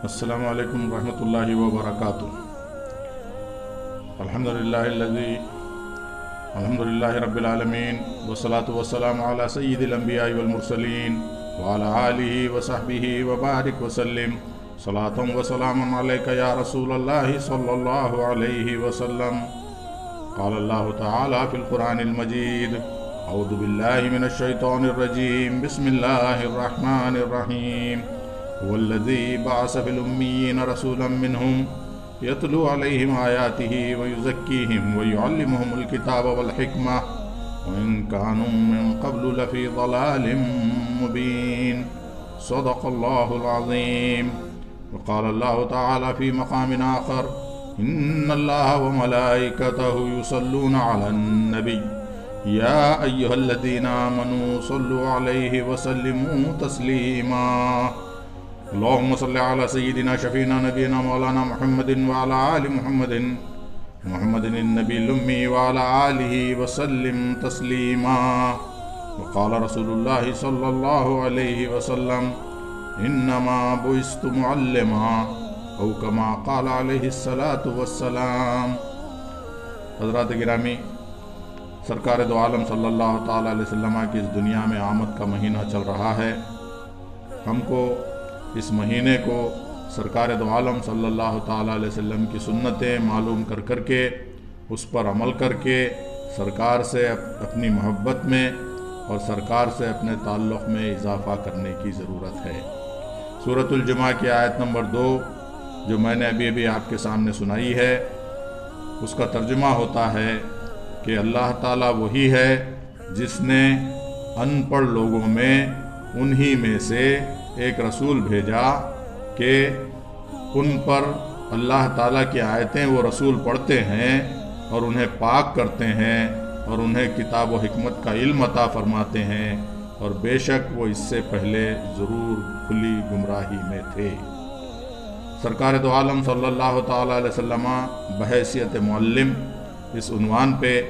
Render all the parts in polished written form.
السلام علیکم ورحمۃ اللہ وبرکاتہ۔ الحمدللہ رب العالمین والصلاة والسلام علی سید الانبیاء والمرسلین وعلی آلہ وصحبہ وبارک وسلم صلاۃ وسلام علیک یا رسول اللہ صلی اللہ علیہ وسلم۔ قال اللہ تعالی فی القرآن المجید اعوذ باللہ من الشیطان الرجیم بسم اللہ الرحمن الرحیم هو الذي بعث في الأميين رسولا منهم يتلو عليهم آياته ويزكيهم ويعلمهم الكتاب والحكمة وإن كانوا من قبل لفي ضلال مبين صدق الله العظيم۔ وقال الله تعالى في مقام آخر إن الله وملائكته يصلون على النبي يا أيها الذين آمنوا صلوا عليه وسلموا تسليما۔ اللهم صل على سيدنا شفينا نبينا مولانا محمد وعلى آل محمد النبي الأمي وعلى آله وسلم تسليما۔ وقال رسول الله صلى الله عليه وسلم إنما بعثت معلما أو كما قال عليه الصلاة والسلام۔ حضرات گرامی، سرکار دو عالم صلی اللہ تعالی علیہ وسلم کی اس دنیا میں آمد کا مہینہ چل رہا ہے۔ ہم کو اس مہینے کو سرکار دو عالم صلی اللہ تعالی علیہ وسلم کی سنتیں معلوم کر کے اس پر عمل کر کے سرکار سے اپنی محبت میں اور سرکار سے اپنے تعلق میں اضافہ کرنے کی ضرورت ہے۔ سورۃ الجمعہ کی آیت نمبر 2 جو میں نے ابھی آپ کے سامنے سنائی ہے، اس کا ترجمہ ہوتا ہے کہ اللہ تعالیٰ وہی ہے جس نے ان پڑھ لوگوں میں انہی میں سے ایک رسول بھیجا کہ ان پر اللہ تعالیٰ کی آیتیں وہ رسول پڑھتے ہیں اور انہیں پاک کرتے ہیں اور انہیں کتاب و حکمت کا علم عطا فرماتے ہیں، اور بے شک وہ اس سے پہلے ضرور کھلی گمراہی میں تھے۔ سرکار دو عالم صلی اللہ تعالیٰ علیہ وسلم بحیثیت معلم، اس عنوان پہ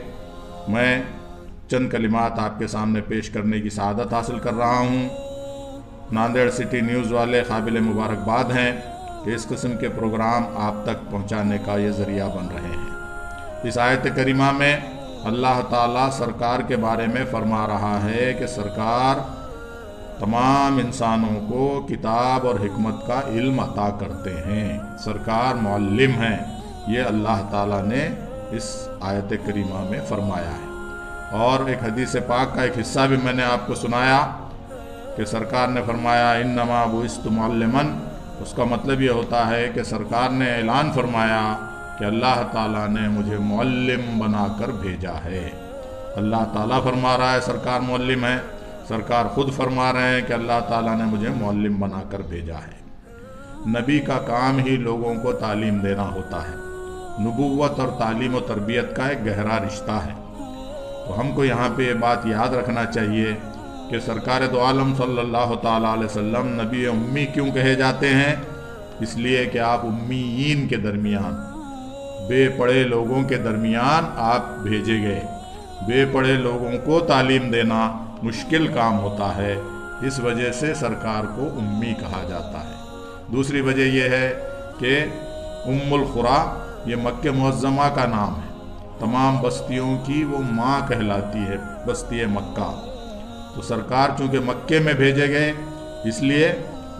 میں چند کلمات آپ کے سامنے پیش کرنے کی سعادت حاصل کر رہا ہوں۔ ناندیڑ سٹی نیوز والے قابل مبارکباد ہیں کہ اس قسم کے پروگرام آپ تک پہنچانے کا یہ ذریعہ بن رہے ہیں۔ اس آیت کریمہ میں اللہ تعالیٰ سرکار کے بارے میں فرما رہا ہے کہ سرکار تمام انسانوں کو کتاب اور حکمت کا علم عطا کرتے ہیں، سرکار معلم ہیں، یہ اللہ تعالیٰ نے اس آیت کریمہ میں فرمایا ہے۔ اور ایک حدیث پاک کا ایک حصہ بھی میں نے آپ کو سنایا کہ سرکار نے فرمایا انما بعثت معلما، اس کا مطلب یہ ہوتا ہے کہ سرکار نے اعلان فرمایا کہ اللہ تعالیٰ نے مجھے معلم بنا کر بھیجا ہے۔ اللہ تعالیٰ فرما رہا ہے سرکار معلم ہے، سرکار خود فرما رہے ہیں کہ اللہ تعالیٰ نے مجھے معلم بنا کر بھیجا ہے۔ نبی کا کام ہی لوگوں کو تعلیم دینا ہوتا ہے۔ نبوت اور تعلیم و تربیت کا ایک گہرا رشتہ ہے۔ تو ہم کو یہاں پہ یہ بات یاد رکھنا چاہیے کہ سرکار دو عالم صلی اللہ تعالیٰ علیہ وسلم نبی امی کیوں کہے جاتے ہیں؟ اس لیے کہ آپ امیین کے درمیان، بے پڑھے لوگوں کے درمیان آپ بھیجے گئے۔ بے پڑھے لوگوں کو تعلیم دینا مشکل کام ہوتا ہے، اس وجہ سے سرکار کو امی کہا جاتا ہے۔ دوسری وجہ یہ ہے کہ ام القریٰ یہ مکہ معظمہ کا نام ہے، تمام بستیوں کی وہ ماں کہلاتی ہے، بستی مکہ۔ تو سرکار چونکہ مکے میں بھیجے گئے اس لیے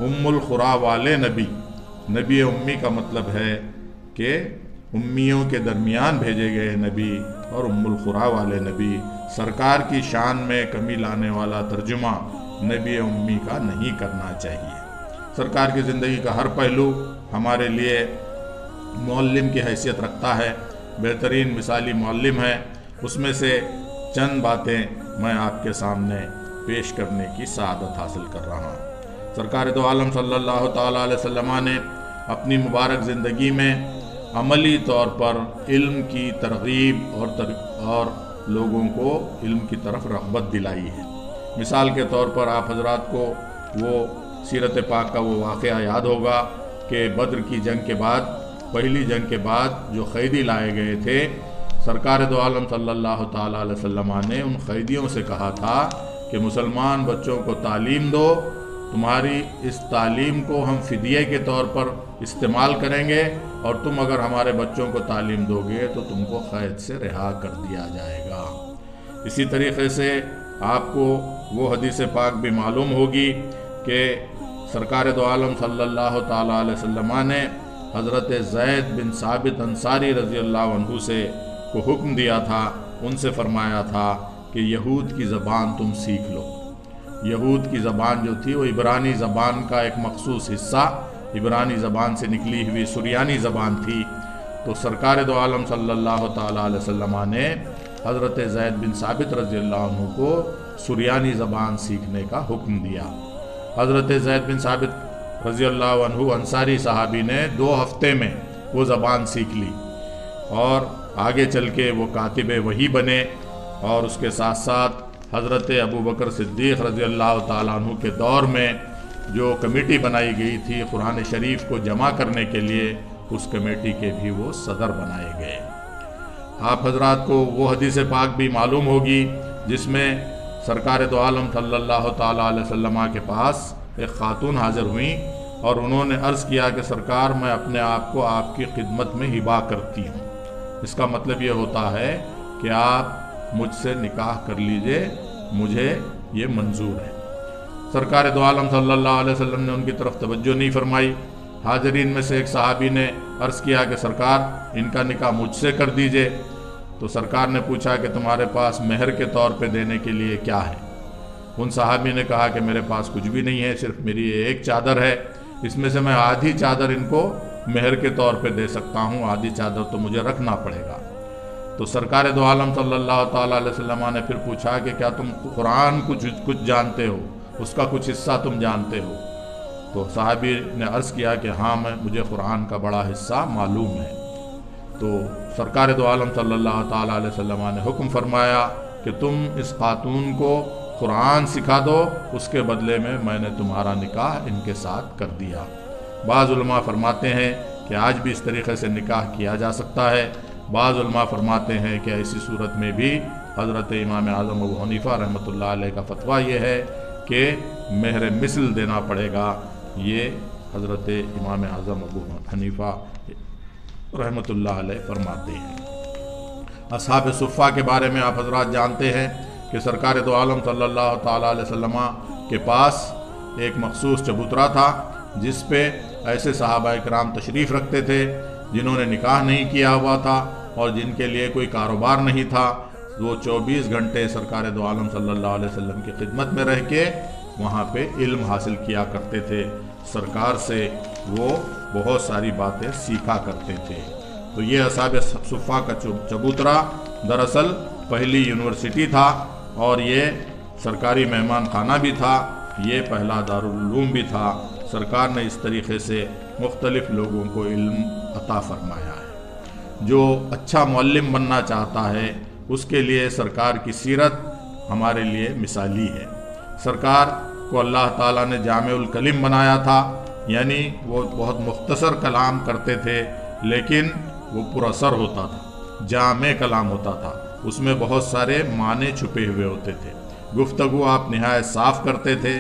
ام القریٰ والے نبی امی کا مطلب ہے کہ امیوں کے درمیان بھیجے گئے نبی اور ام القریٰ والے نبی۔ سرکار کی شان میں کمی لانے والا ترجمہ نبی امی کا نہیں کرنا چاہیے۔ سرکار کی زندگی کا ہر پہلو ہمارے لیے معلم کی حیثیت رکھتا ہے، بہترین مثالی معلم ہے۔ اس میں سے چند باتیں میں آپ کے سامنے پیش کرنے کی سعادت حاصل کر رہا ہوں۔ سرکار دو عالم صلی اللہ تعالیٰ علیہ وسلم نے اپنی مبارک زندگی میں عملی طور پر علم کی ترغیب اور لوگوں کو علم کی طرف رغبت دلائی ہے۔ مثال کے طور پر آپ حضرات کو وہ سیرت پاک کا وہ واقعہ یاد ہوگا کہ بدر کی جنگ کے بعد، پہلی جنگ کے بعد جو قیدی لائے گئے تھے، سرکار دو عالم صلی اللہ تعالیٰ علیہ وسلم نے ان قیدیوں سے کہا تھا کہ مسلمان بچوں کو تعلیم دو تمہاری اس تعلیم کو ہم فدیے کے طور پر استعمال کریں گے، اور تم اگر ہمارے بچوں کو تعلیم دو گے تو تم کو قید سے رہا کر دیا جائے گا۔ اسی طریقے سے آپ کو وہ حدیث پاک بھی معلوم ہوگی کہ سرکار دو عالم صلی اللہ تعالیٰ علیہ وسلم نے حضرت زید بن ثابت انصاری رضی اللہ عنہ سے کو حکم دیا تھا، ان سے فرمایا تھا کہ یہود کی زبان تم سیکھ لو۔ یہود کی زبان جو تھی وہ عبرانی زبان کا ایک مخصوص حصہ، عبرانی زبان سے نکلی ہوئی سریانی زبان تھی۔ تو سرکار دو عالم صلی اللہ تعالیٰ علیہ وسلم نے حضرت زید بن ثابت رضی اللہ عنہ کو سریانی زبان سیکھنے کا حکم دیا۔ حضرت زید بن ثابت رضی اللہ عنہ انصاری صحابی نے 2 ہفتے میں وہ زبان سیکھ لی، اور آگے چل کے وہ کاتب وحی بنے، اور اس کے ساتھ ساتھ حضرت ابو بکر صدیق رضی اللہ تعالیٰ عنہ کے دور میں جو کمیٹی بنائی گئی تھی قرآن شریف کو جمع کرنے کے لیے، اس کمیٹی کے بھی وہ صدر بنائے گئے۔ آپ حضرات کو وہ حدیث پاک بھی معلوم ہوگی جس میں سرکار دو عالم صلی اللہ تعالیٰ علیہ وسلم کے پاس ایک خاتون حاضر ہوئیں، اور انہوں نے عرض کیا کہ سرکار میں اپنے آپ کو آپ کی خدمت میں ہبا کرتی ہوں۔ اس کا مطلب یہ ہوتا ہے کہ آپ مجھ سے نکاح کر لیجئے، مجھے یہ منظور ہے۔ سرکار دو عالم صلی اللہ علیہ وسلم نے ان کی طرف توجہ نہیں فرمائی۔ حاضرین میں سے ایک صحابی نے عرض کیا کہ سرکار ان کا نکاح مجھ سے کر دیجئے۔ تو سرکار نے پوچھا کہ تمہارے پاس مہر کے طور پہ دینے کے لیے کیا ہے؟ ان صحابی نے کہا کہ میرے پاس کچھ بھی نہیں ہے، صرف میری ایک چادر ہے، اس میں سے میں آدھی چادر ان کو مہر کے طور پہ دے سکتا ہوں، آدھی چادر تو مجھے رکھنا پڑے گا۔ تو سرکار دو عالم صلی اللہ تعالیٰ علیہ وسلم نے پھر پوچھا کہ کیا تم قرآن کچھ جانتے ہو، اس کا کچھ حصہ تم جانتے ہو؟ تو صحابی نے عرض کیا کہ ہاں مجھے قرآن کا بڑا حصہ معلوم ہے۔ تو سرکار دو عالم صلی اللہ تعالیٰ علیہ وسلم نے حکم فرمایا کہ تم اس خاتون کو قرآن سکھا دو، اس کے بدلے میں میں نے تمہارا نکاح ان کے ساتھ کر دیا۔ بعض علماء فرماتے ہیں کہ آج بھی اس طریقے سے نکاح کیا جا سکتا ہے۔ بعض علماء فرماتے ہیں کہ ایسی صورت میں بھی حضرت امام اعظم ابو حنیفہ رحمۃ اللہ علیہ کا فتویٰ یہ ہے کہ مہر مثل دینا پڑے گا۔ یہ حضرت امام اعظم ابو حنیفہ رحمۃ اللہ علیہ فرماتے ہیں۔ اصحاب صفہ کے بارے میں آپ حضرات جانتے ہیں کہ سرکار دو عالم صلی اللہ تعالیٰ علیہ وسلم کے پاس ایک مخصوص چبوترا تھا جس پہ ایسے صحابہ کرام تشریف رکھتے تھے جنہوں نے نکاح نہیں کیا ہوا تھا اور جن کے لیے کوئی کاروبار نہیں تھا۔ وہ 24 گھنٹے سرکار دو عالم صلی اللہ علیہ وسلم کی خدمت میں رہ کے وہاں پہ علم حاصل کیا کرتے تھے، سرکار سے وہ بہت ساری باتیں سیکھا کرتے تھے۔ تو یہ اصحاب صفہ کا چبوترا دراصل پہلی یونیورسٹی تھا، اور یہ سرکاری مہمان خانہ بھی تھا، یہ پہلا دارالعلوم بھی تھا۔ سرکار نے اس طریقے سے مختلف لوگوں کو علم عطا فرمایا ہے۔ جو اچھا معلم بننا چاہتا ہے اس کے لیے سرکار کی سیرت ہمارے لیے مثالی ہے۔ سرکار کو اللہ تعالیٰ نے جامع الکلم بنایا تھا، یعنی وہ بہت مختصر کلام کرتے تھے لیکن وہ پر اثر ہوتا تھا، جامع کلام ہوتا تھا، اس میں بہت سارے معنی چھپے ہوئے ہوتے تھے۔ گفتگو آپ نہایت صاف کرتے تھے،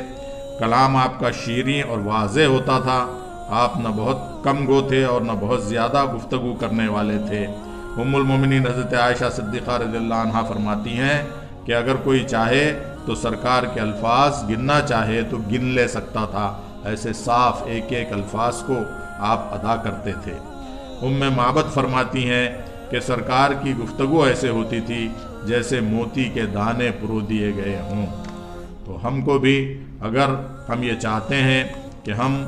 کلام آپ کا شیریں اور واضح ہوتا تھا، آپ نہ بہت کم گو تھے اور نہ بہت زیادہ گفتگو کرنے والے تھے۔ ام المومنین حضرت عائشہ صدیقہ رضی اللہ عنہا فرماتی ہیں کہ اگر کوئی چاہے تو سرکار کے الفاظ گننا چاہے تو گن لے سکتا تھا، ایسے صاف ایک ایک الفاظ کو آپ ادا کرتے تھے۔ ام معبد فرماتی ہیں کہ سرکار کی گفتگو ایسے ہوتی تھی جیسے موتی کے دانے پرو دیے گئے ہوں۔ تو ہم کو بھی اگر ہم یہ چاہتے ہیں کہ ہم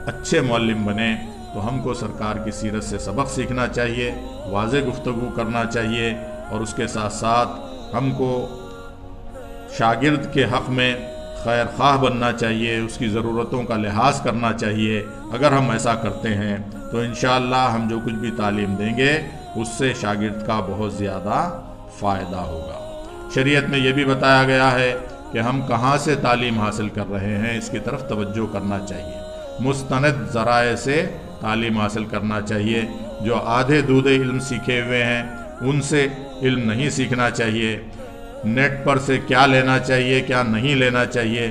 اچھے معلم بنیں تو ہم کو سرکار کی سیرت سے سبق سیکھنا چاہیے، واضح گفتگو کرنا چاہیے، اور اس کے ساتھ ساتھ ہم کو شاگرد کے حق میں خیر خواہ بننا چاہیے، اس کی ضرورتوں کا لحاظ کرنا چاہیے۔ اگر ہم ایسا کرتے ہیں تو انشاءاللہ ہم جو کچھ بھی تعلیم دیں گے اس سے شاگرد کا بہت زیادہ فائدہ ہوگا۔ شریعت میں یہ بھی بتایا گیا ہے کہ ہم کہاں سے تعلیم حاصل کر رہے ہیں، اس کی طرف توجہ کرنا چاہیے۔ مستند ذرائع سے تعلیم حاصل کرنا چاہیے۔ جو آدھے دودھے علم سیکھے ہوئے ہیں ان سے علم نہیں سیکھنا چاہیے۔ نیٹ پر سے کیا لینا چاہیے کیا نہیں لینا چاہیے،